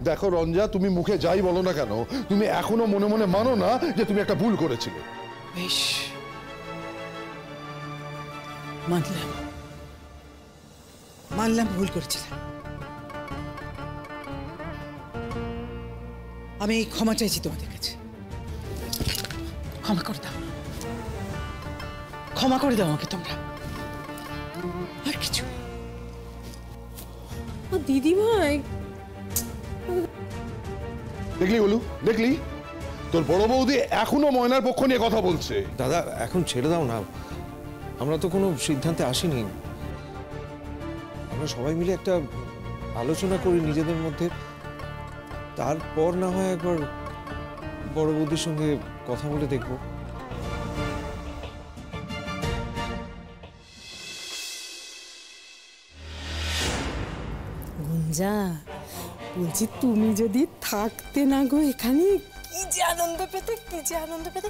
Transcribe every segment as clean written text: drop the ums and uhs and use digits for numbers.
দেখো রঞ্জা, তুমি মুখে যাই বলো না কেন, তুমি এখনো মনে মনে মানো না যে তুমি একটা ভুল করেছিলে। বেশ, মানলাম মানলাম ভুল করেছিলাম। আমি ক্ষমা চাইছি তোমাদের কাছে। ক্ষমা করে দাও, ক্ষমা করে দাও আমাকে তোমরা, আর কিছু। দিদি ভাই, দেখলি বলু, দেখলি তোর বড় বৌদি এখনো ময়নার পক্ষ নিয়ে কথা বলছে। দাদা এখন ছেড়ে দাও না, আমরা তো কোনো সিদ্ধান্তে আসিনি। আমরা সবাই মিলে একটা আলোচনা করি নিজেদের মধ্যে, তারপর না হয় একবার বড় বৌদির সঙ্গে কথা বলে দেখব। গুঞ্জা বলছি, তুমি যদি থাকতে না গো এখানে, কি যে আনন্দ পেতে, কি যে আনন্দ পেতে।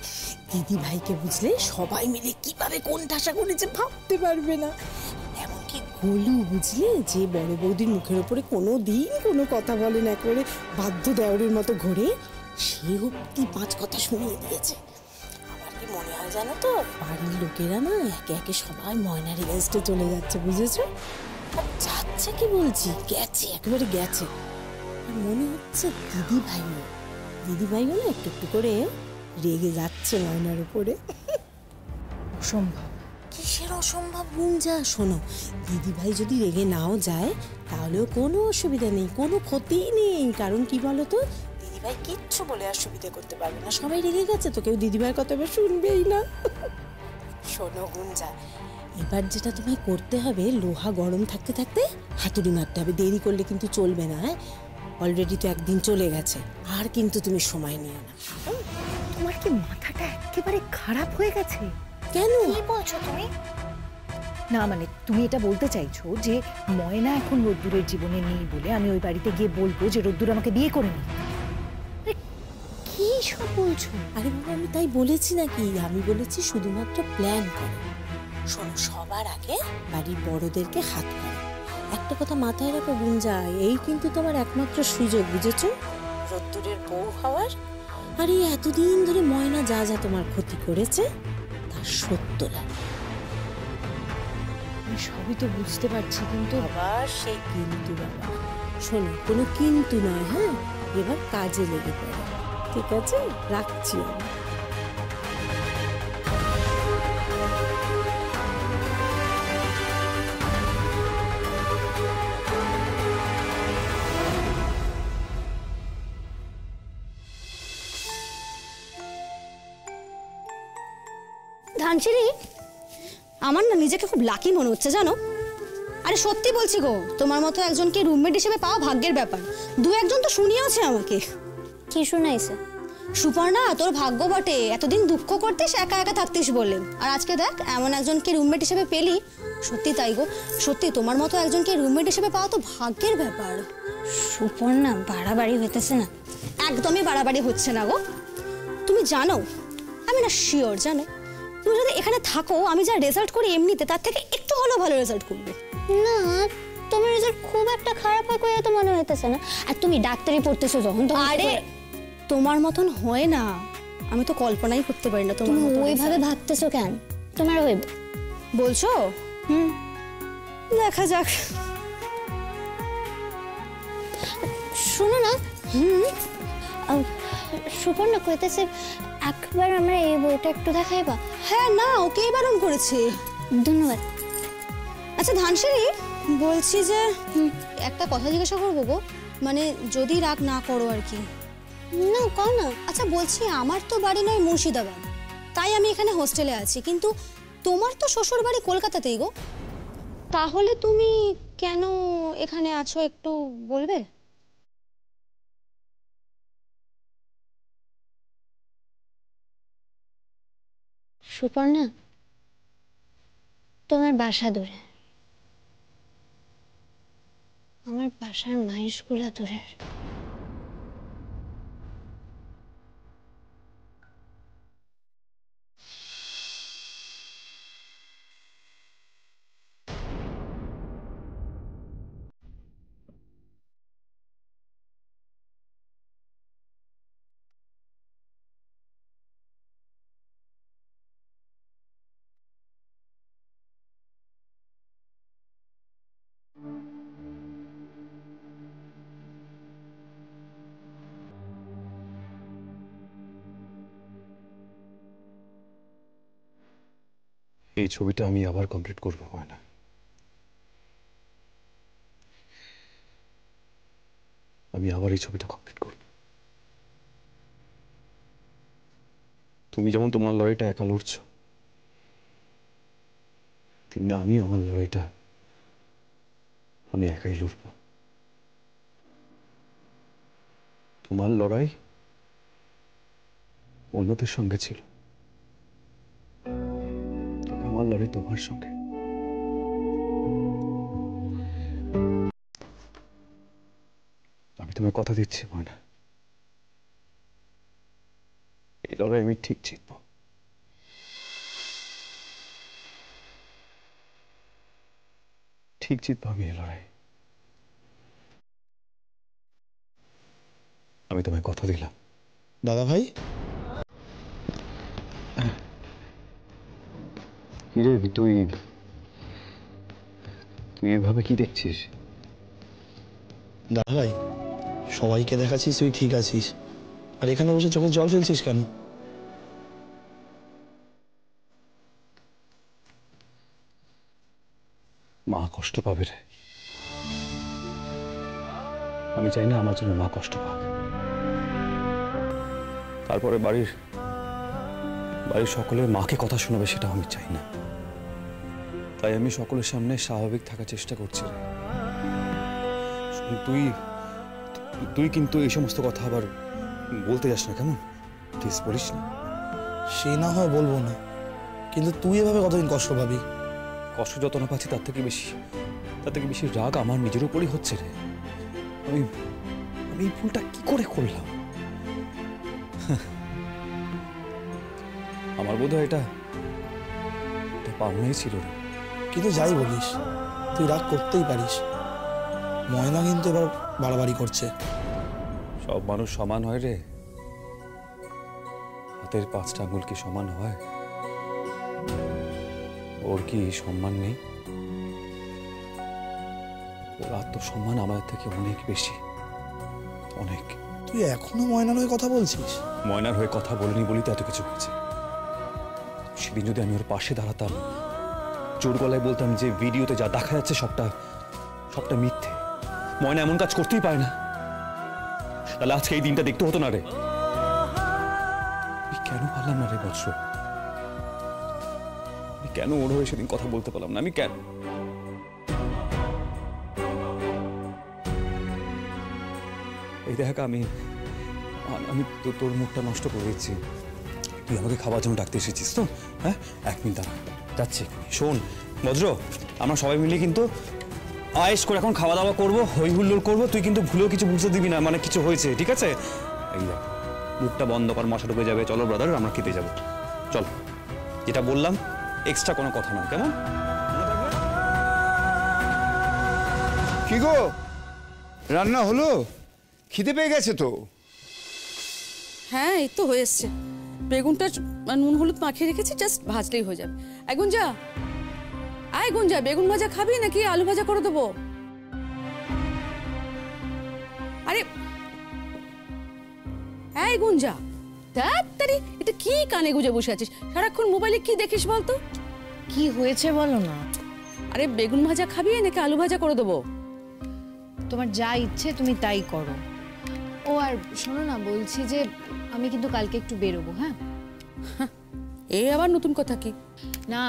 দিদি ভাইকে বুঝলে সবাই মিলে কিভাবে কোন ঠাসা করেছে ভাবতে পারবে না। এমনকি গোলু বুঝলে, যে বড় বৌদির মুখের ওপরে কোনো দিন কোনো কথা বলে না, করে বাধ্য দেওরের মতো ঘোরে, সে অব্দি 5 কথা শুনিয়ে দিয়েছে। আমার কি মনে হয় জানো তো, বাড়ির লোকেরা না একে একে সবাই ময়নার এগেন্স্টে চলে যাচ্ছে, বুঝেছো? যাচ্ছে কি বলছি, গেছে, একেবারে গেছে। মনে হচ্ছে দিদি ভাইও না একটু একটু করে রেগে যাচ্ছে ময়নার উপরে। অসম্ভব। কিসের অসম্ভব গুঞ্জা? শোনো, দিদি ভাই যদি রেগে নাও যায় তাহলেও কোনো অসুবিধা নেই, কোনো ক্ষতি নেই। কারণ কি বলতো, দিদি ভাই কিচ্ছু বলে আর সুবিধা করতে পারবে না, সবাই রেগে গেছে তো, কেউ দিদি ভাইয়ের কথা এবার শুনবেই না। শোনো গুঞ্জা, এবার যেটা তোমায় করতে হবে, লোহা গরম থাকতে থাকতে হাতুড়ি মারতে হবে, দেরি করলে কিন্তু চলবে না। হ্যাঁ, অলরেডি তো একদিন চলে গেছে, আর কিন্তু তুমি সময় নিও না। তোমার কি মাথাটা একেবারে খারাপ হয়ে গেছে? কেন? কি বলছো তুমি? না মানে তুমি এটা বলতে চাইছো যে ময়না এখন রোদ্দুরের জীবনে নেই বলে আমি ওই বাড়িতে গিয়ে বলবো যে রোদ্দুর আমাকে বিয়ে করে নি? কি সব বলছো? আরে বাবা, আমি তাই বলেছি নাকি? আমি বলেছি শুধুমাত্র প্ল্যান করো। শোনো, সবার আগে বাড়ির বড়দেরকে হাত করো। একটা কথা মাথায় রাখো গুঞ্জা, এই কিন্তু তোমার একমাত্র সুযোগ, বুঝেছো, রোদ্দুরের বউ হওয়ার। আর এই এতদিন ধরে ময়না যা যা তোমার ক্ষতি করেছে তার সত্য লাগে। আমি সবই তো বুঝতে পারছি, কিন্তু আবার সেই কিন্তু বাবা। শোনো, কোনো কিন্তু নয়, হ্যাঁ, এবার কাজে লেগে পড়ো, ঠিক আছে? রাখছি আমি। ধানসিঁড়ি, আমার না নিজেকে খুব লাকি মনে হচ্ছে জানো। আরে সত্যি বলছি গো, তোমার মতো একজনকে রুমমেট হিসেবে পাওয়া ভাগ্যের ব্যাপার। 2-1 তো শুনিয়েছে আমাকে। কি শুনাইছে? সুপর্ণা, তোর ভাগ্য বটে, এতদিন দুঃখ করতিস, একা একা থাকতিস বলে, আর আজকে দেখ এমন একজনকে রুমমেট হিসেবে পেলি। সত্যি তাই গো, সত্যি তোমার মতো একজনকে রুমমেট হিসেবে পাওয়া তো ভাগ্যের ব্যাপার। সুপর্ণা, বাড়াবাড়ি হইতেছে না? একদমই বাড়াবাড়ি হচ্ছে না গো। তুমি জানো, আমি না শিওর, জানো, তুমি যদি এখানে থাকো, আমি যা রেজাল্ট করি এমনিতে তার থেকে একটু হলেও ভালো রেজাল্ট করবে। না, তোমার রেজাল্ট খুব একটা খারাপ হয় কইয়া তো মনে হইতেছে না। আর তুমি ডাক্তারি পড়তেছো যখন, তো আরে তোমার মতন হয় না, আমি তো কল্পনাই করতে পারি না তোমার তুমি মতো ওইভাবে ভাবতেছো কেন? তোমার হইব বলছো? দেখা যাক। শোনো না, সুপর্ণা কইতেছে একবার আমরা এই বইটা একটু দেখাইবা। হ্যাঁ, না, ওকেই বারণ করেছে। ধন্যবাদ। আচ্ছা ধানসিঁড়ি, বলছি যে একটা কথা জিজ্ঞাসা করবো গো, মানে যদি রাগ না করো আর কি। না, কও না। আচ্ছা বলছি, আমার তো বাড়ি নয় মুর্শিদাবাদ, তাই আমি এখানে হোস্টেলে আছি, কিন্তু তোমার তো শ্বশুর বাড়ি কলকাতাতেই গো, তাহলে তুমি কেন এখানে আছো একটু বলবে? সুপর্ণা, তোমার বাসা দূরে, আমার বাসার মাইশগুলা দূরের। এই ছবিটা আমি আবার কমপ্লিট করবো না। আমি আবার এই ছবিটা কমপ্লিট করব। তুমি যেমন তোমার লড়াইটা একা লড়ছো, তেমনি আমি আমার লড়াইটা আমি একাই লড়ব। তোমার লড়াই অন্যদের সঙ্গে ছিল, আমার লড়াই তোমার সঙ্গে। আমি তোমায় কথা দিচ্ছি ময়না, এই লড়াই আমি ঠিক জিতবো। ঠিক জিতবো আমি এই লড়াই। আমি তোমায় কথা দিলাম। দাদা ভাই, কিরে তুই তুই এভাবে কি দেখছিস? দাদা ভাই, সবাইকে দেখাচ্ছিস তুই ঠিক আছিস, আর এখানে বসে চোখে জল ফেলছিস কেন? মা কষ্ট পাবে রে। আমি চাই না আমার জন্য মা কষ্ট পাক। তারপরে বাড়ির সকলের মাকে কথা শোনাবে সেটা আমি চাই না। তাই আমি সকলের সামনে স্বাভাবিক থাকার চেষ্টা করছি রে। তুই তুই কিন্তু এই সমস্ত কথা আবার বলতে যাস না, কেমন? প্লিজ বলিস না। সে না হয় বলবো না, কিন্তু তুই এভাবে কতদিন কষ্ট পাবি? কষ্ট যত না পাচ্ছি তার থেকে বেশি রাগ আমার নিজের উপরই হচ্ছে রে। আমি এই ভুলটা কি করে করলাম? আমার বোধহয় এটা পাওনাই ছিল রে। কিন্তু যাই বলিস, তুই রাগ করতেই পারিস। ময়না কিন্তু এবার বাড়াবাড়ি করছে। সব মানুষ সমান হয় রে। হাতের 5টা আঙুল কি সমান হয়? ওর কি সম্মান নেই? ওর আত্মসম্মান আমাদের থেকে অনেক বেশি, অনেক। তুই এখনো ময়নার হয়ে কথা বলছিস? ময়নার হয়ে কথা বলিনি বলি তো এত কিছু হয়েছে। সেদিন যদি আমি ওর পাশে দাঁড়াতাম, জোর গলায় বলতাম যে ভিডিওতে যা দেখা যাচ্ছে সবটা মিথ্যে, ময়না এমন কাজ করতেই পারে না, তাহলে আজকে এই দিনটা দেখতে হতো না রে। আমি কেন পারলাম না রে বৎস? আমি কেন ওর হয়ে সেদিন কথা বলতে পারলাম না? আমি কেন? এই দেখ, আমি তোর মুখটা নষ্ট করে দিচ্ছি। তুই আমাকে খাবার জন্য ডাকতে এসেছিস তো? হ্যাঁ, 1 মিনিট দাঁড়া, যাচ্ছি। শোন বজ্র, আমরা সবাই মিলে কিন্তু আয়েশ করে এখন খাওয়া দাওয়া করবো, হই হুল্লোড় করবো। তুই কিন্তু ভুলেও কিছু বুঝতে দিবি না, মানে কিছু হয়েছে, ঠিক আছে? এই দেখ, মুখটা বন্ধ কর, মশা ঢুকে যাবে। চলো ব্রাদার, আমরা খেতে যাবো। চল, যেটা বললাম এক্সট্রা কোনো কথা নয়, কেমন? কি গো, রান্না হলো? খিদে পেয়ে গেছে তো? হ্যাঁ, এই তো হয়ে এসছে। বেগুনটা নুন হলুদ মাখিয়ে রেখেছি, জাস্ট ভাজলেই হয়ে যাবে। গুঞ্জা, আয় গুঞ্জা, বেগুন ভাজা খাবি নাকি আলু ভাজা করে দেবো? আরে এই গুঞ্জা, তাড়াতাড়ি, এটা কি কানে গুঁজে বসে আছিস? সারাক্ষণ মোবাইলে কি দেখিস বলতো? কি হয়েছে বলো না। আরে বেগুন ভাজা খাবি নাকি আলু ভাজা করে দেবো? তোমার যা ইচ্ছে তুমি তাই করো। ও আর শোনো না, বলছি যে আমি কিন্তু কালকে একটু বেরোবো। হ্যাঁ, এই আবার নতুন কথা কি? না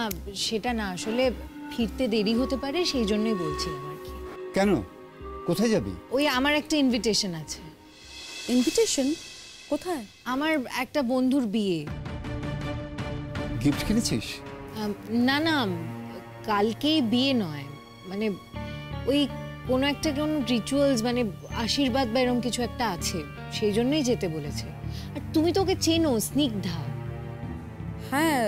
সেটা না, আসলে ফিরতে দেরি হতে পারে, সেই জন্যই বলছিলাম আর কি। কেন, কোথায় যাবি? ওই আমার একটা ইনভিটেশন আছে। ইনভিটেশন? কোথায়? আমার একটা বন্ধুর বিয়ে। গিফট কিনেছিস? না না, কালকেই বিয়ে নয়, মানে ওই কোনো একটা কোন রিচুয়ালস, মানে আশীর্বাদ বা এরকম কিছু একটা আছে, সেই জন্যই যেতে বলেছে। আর তুমি তো ওকে চেনো, স্নিগ্ধা। হ্যাঁ,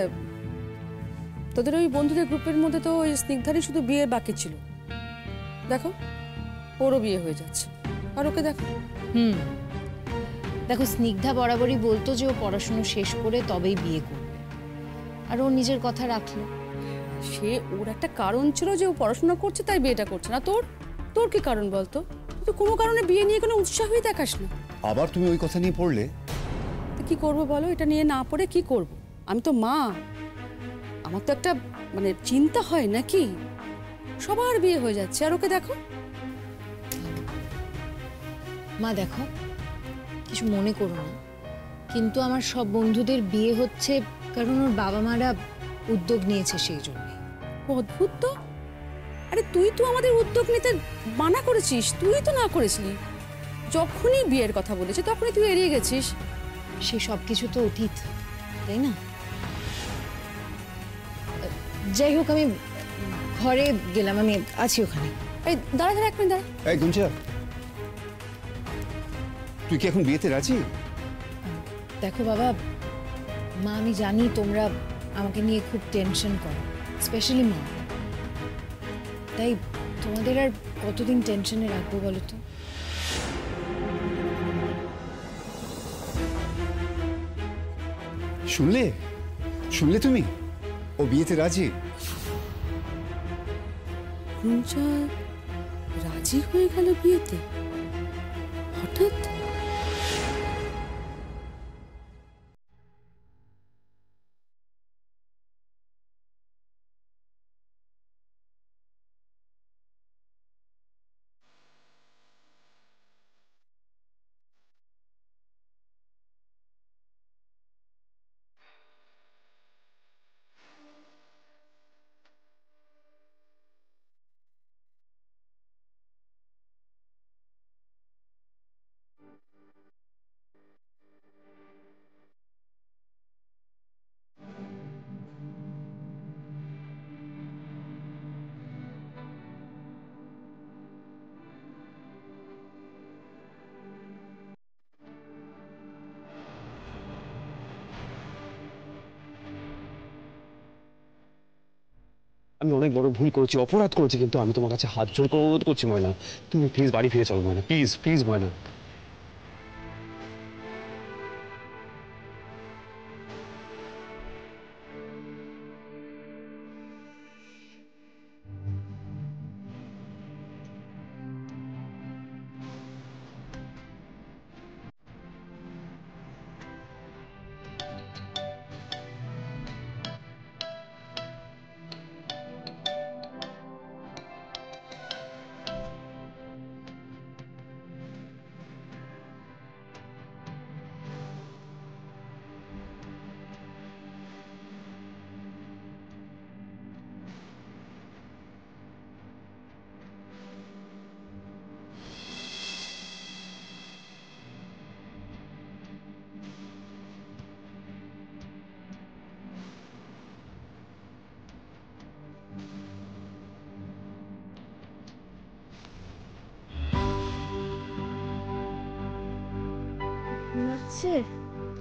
তোদের ওই বন্ধুদের গ্রুপের মধ্যে তো ওই স্নিগ্ধারই শুধু বিয়ে বাকি ছিল। দেখো, ওরও বিয়ে হয়ে যাচ্ছে, আর ওকে দেখো। দেখো, স্নিগ্ধা বরাবরই বলতো যে ও পড়াশুনো শেষ করে তবেই বিয়ে করবে, আর ও নিজের কথা রাখলো। সে ওর একটা কারণ ছিল যে ও পড়াশোনা করছে তাই বিয়েটা করছে না। তোর কি কারণ বলতো? তুই কোনো কারণে বিয়ে নিয়ে কোনো উৎসাহই দেখাস না। আবার তুমি ওই কথা নিয়ে পড়লে? কি করবো বলো? এটা নিয়ে না পড়ে কি করব? আমি তো মা, আমার তো একটা মানে চিন্তা হয় নাকি? সবার বিয়ে হয়ে যাচ্ছে আর ওকে দেখো। মা দেখো, কিছু মনে করো না, কিন্তু আমার সব বন্ধুদের বিয়ে হচ্ছে কারণ ওর বাবা মারা উদ্যোগ নিয়েছে সেই জন্য। অদ্ভুত তো। আরে তুই তো আমাদের উদ্যোগ নিতে মানা করেছিস, তুই তো না করেছিলি। যখনই বিয়ের কথা বলেছে তখনই তুই এড়িয়ে গেছিস। সেই সব কিছু তো অতীত, তাই না? যাই হোক, আমি ঘরে গেলাম, আমি আছি ওখানে। এই দাঁড়া দাঁড়া, এক মিনিট দাঁড়া। এই গুঞ্জা, তুই কি এখন বিয়েতে রাজি? দেখো বাবা, মা আমি জানি তোমরা আমাকে নিয়ে খুব টেনশন করো, স্পেশালি মা। তাই তোমাদের আর কতদিন টেনশনে রাখবো বলো তো? শুনলে শুনলে তুমি, ও বিয়েতে রাজি। গুঞ্জা রাজি হয়ে গেল বিয়েতে হঠাৎ? আমি অনেক বড় ভুল করেছি, অপরাধ করেছি, কিন্তু আমি তোমার কাছে হাত জোর করে অনুরোধ করছি ময়না, তুমি প্লিজ বাড়ি ফিরে চলো ময়না, প্লিজ প্লিজ ময়না।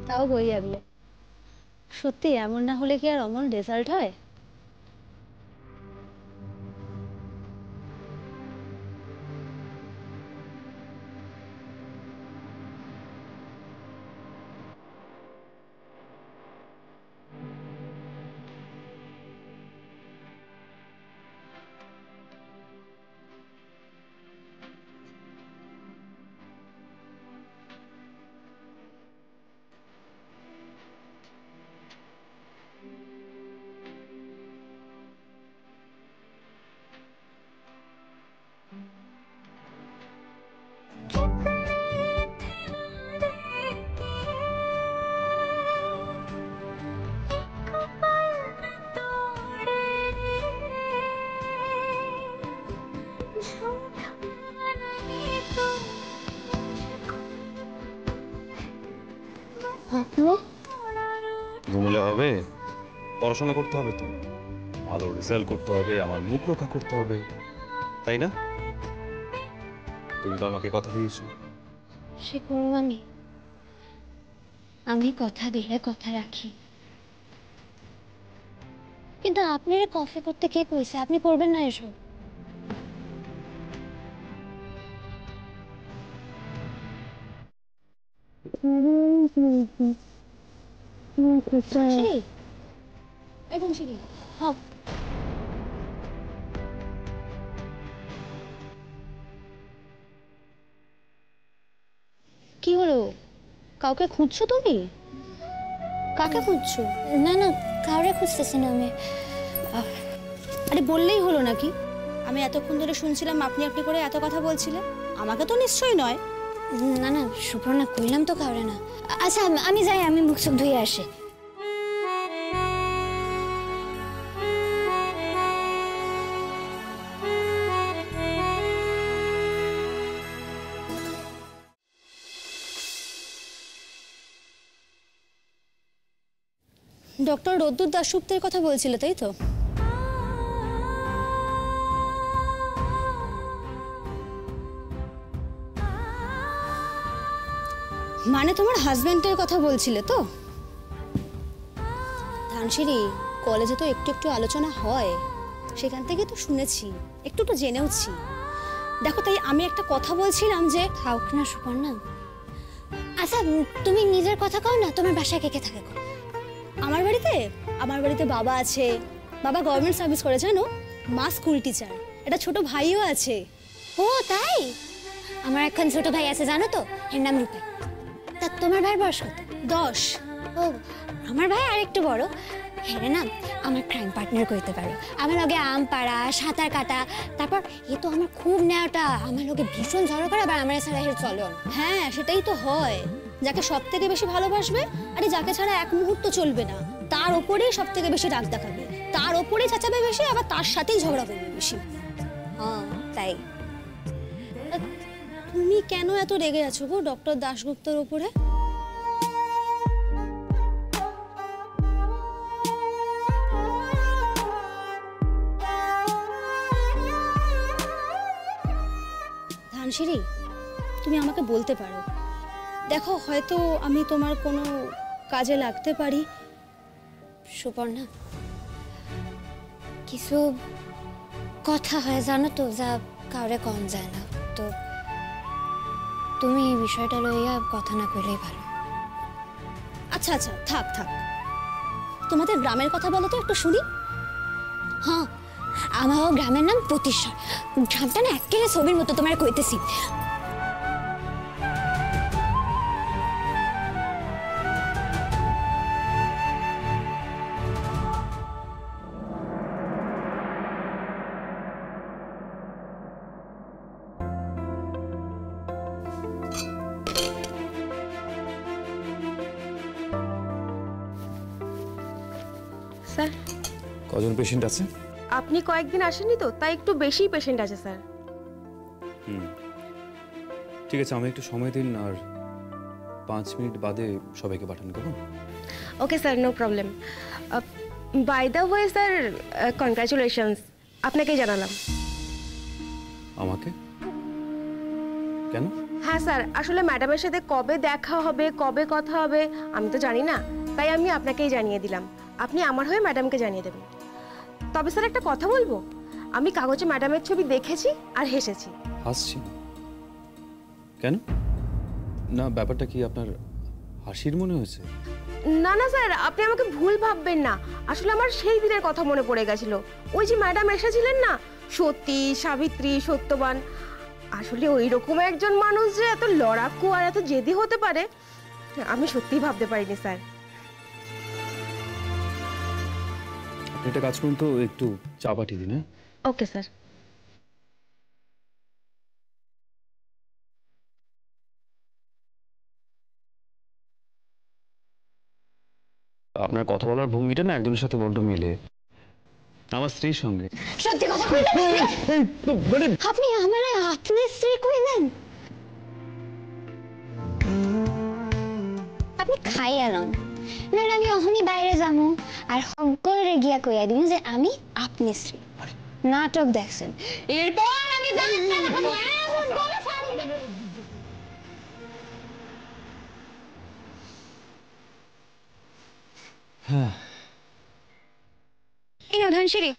তাও বই আগলে, সত্যি এমন না হলে কি আর অমন রেজাল্ট হয়? ঘুমলে হবে? পড়াশোনা করতে হবে, তো ভালো রেজাল্ট করতে হবে, আমার মুখ রক্ষা করতে হবে, তাই না? তুমি তো আমাকে কথা দিয়েছো। সে করবো আমি কথা দিলে কথা রাখি। কিন্তু আপনি কফি করতে কে কইছে? আপনি করবেন না এসব। কি হলো? কাউকে খুঁজছো তুমি? কাকে খুঁজছো? না না, কাউরে খুঁজতেছি না আমি। আরে বললেই হলো নাকি? আমি এতক্ষণ ধরে শুনছিলাম আপনি আপনি করে এত কথা বলছিলেন, আমাকে তো নিশ্চয়ই নয়। না না সুপর্ণা, কইলাম তো কাউরে না। আচ্ছা আমি যাই, আমি মুখ চোখ ধুয়ে আসি। ডক্টর রোদ্দুর দাশগুপ্তের কথা বলছিলে তাই তো? মানে তোমার হাজবেন্ডের কথা বলছিলে তো? ধানসিঁড়ি, কলেজে তো একটু একটু আলোচনা হয়, সেখান থেকে তো শুনেছি, একটু একটু জেনেওছি। দেখো, তাই আমি একটা কথা বলছিলাম যে থাক না সুপর্ণা। আচ্ছা তুমি নিজের কথা কও না, তোমার বাসায় কে কে থাকে? আমার বাড়িতে বাবা আছে। বাবা গভর্নমেন্ট সার্ভিস করে জানো, মা স্কুল টিচার, একটা ছোট ভাইও আছে। ও তাই? আমার এখন ছোট ভাই আছে জানো তো, এর নাম রূপা। তা তোমার ভাইয়ের বয়স কত? 10। ও আমার ভাই আরেকটু বড়। হ্যাঁ না, আমার ক্রাইম পার্টনার কইতে পারো। আমার লগে আম পাড়া, সাঁতার কাটা, তারপর এ তো আমার খুব নেওয়াটা, আমার লগে ভীষণ ঝগড়া করে, আবার আমার ছাড়া এর চলো। হ্যাঁ সেটাই তো হয়, যাকে সব থেকে বেশি ভালোবাসবে আরে যাকে ছাড়া এক মুহূর্ত চলবে না, তার ওপরেই সব থেকে বেশি রাগ দেখাবে, তার ওপরেই চাচাবে বেশি, আবার তার সাথেই ঝগড়া করবে বেশি। হ্যাঁ তাই। তুমি কেন এত রেগে আছো গো ডক্টর দাশগুপ্তর উপরে? ধানসিঁড়ি, তুমি আমাকে বলতে পারো, দেখো হয়তো আমি তোমার কোনো কাজে লাগতে পারি। সুপর্ণা, কিছু কথা হয় জানো তো, যা কাউরে কম যায় না, তো তুমি এই বিষয়টা লইয়া কথা না কইলেই ভালো। আচ্ছা আচ্ছা, থাক থাক, তোমাদের গ্রামের কথা বলো তো একটু শুনি। হ্যাঁ, আমার গ্রামের নাম প্রতিশ্বর। গ্রামটা না একেবারে ছবির মতো, তোমার কইতেছি। স্যার, কজন পেশেন্ট আছে? আপনি কয়েকদিন আসেননি তো, তাই একটু বেশি পেশেন্ট আছে স্যার। ঠিক আছে, আমি একটু সময় দিন, আর 5 মিনিট বাদে সবাইকে পাঠান কেমন? Okay sir, no problem. By the way sir, congratulations, আপনাকে জানালাম। আমাকে কেন? হ্যাঁ স্যার, আসলে ম্যাডামের সাথে কবে দেখা হবে, কবে কথা হবে আমি তো জানি না, তাই আমি আপনাকেই জানিয়ে দিলাম। আপনি আমার হয়ে ম্যাডামকে জানিয়ে দেবেন। তবে স্যার একটা কথা বলবো, আমি কাগজে ম্যাডামের ছবি দেখেছি আর হেসেছি। হাসছি কেন? না, ব্যাপারটা কি আপনার হাসির মনে হয়েছে? না না স্যার, আপনি আমাকে ভুল ভাববেন না, আসলে আমার সেই দিনের কথা মনে পড়ে গেছিল। ওই যে ম্যাডাম এসেছিলেন না, সতী, সাবিত্রী, সত্যবান, আসলে ওই রকম একজন মানুষ যে এত লড়াকু আর এত জেদি হতে পারে আমি সত্যিই ভাবতে পারিনি স্যার। আপনি একটা কাজ করুন তো, একটু চা পাঠিয়ে দিন। হ্যাঁ ওকে স্যার। আপনার কথা বলার ভঙ্গিটা না একজনের সাথে বড্ড মিলে, আমার স্ত্রীর সঙ্গে। সত্যি কথা কইলেন? আপনি আমার আপনার স্ত্রী কইলেন? আপনি খাইয়া লন, না আমি অহনি বাইরে যাবো আর সকলে গিয়া কইয়া দিন যে আমি আপনি স্ত্রী। নাটক দেখছেন, এরপর আমি হ্যাঁ, এই নাও ধানসিঁড়ি।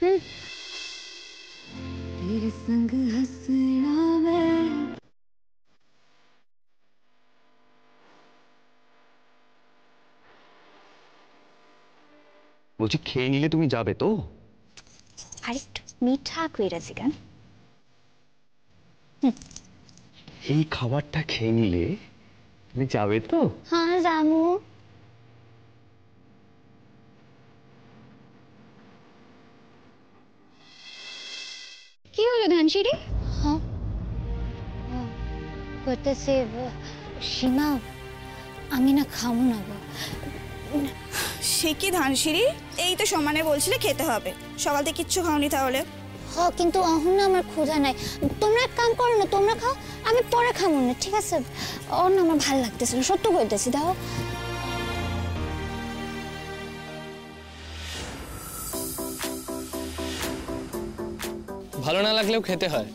বলছি খেয়ে নিলে তুমি যাবে তো? আরেকটু মিঠা কইরাছি গান। এই খাবারটা খেয়ে নিলে তুমি যাবে তো? হ্যাঁ যাবো। হলো ধানসিঁড়ি? হ্যাঁ করতেছে সীমা, আমি না খাবো না গো। সে কি ধানসিঁড়ি, এই তো সমানে বলছিলে খেতে হবে, সকাল থেকে কিচ্ছু খাওনি তাহলে? হ্যাঁ কিন্তু এখন না আমার ক্ষুধা নাই, তোমরা এক কাম করো না, তোমরা খাও, আমি পরে খাবো না, ঠিক আছে? ওর না আমার ভালো লাগতেছে না, সত্য কইতেছি। দেখো ভালো না লাগলেও খেতে হয়।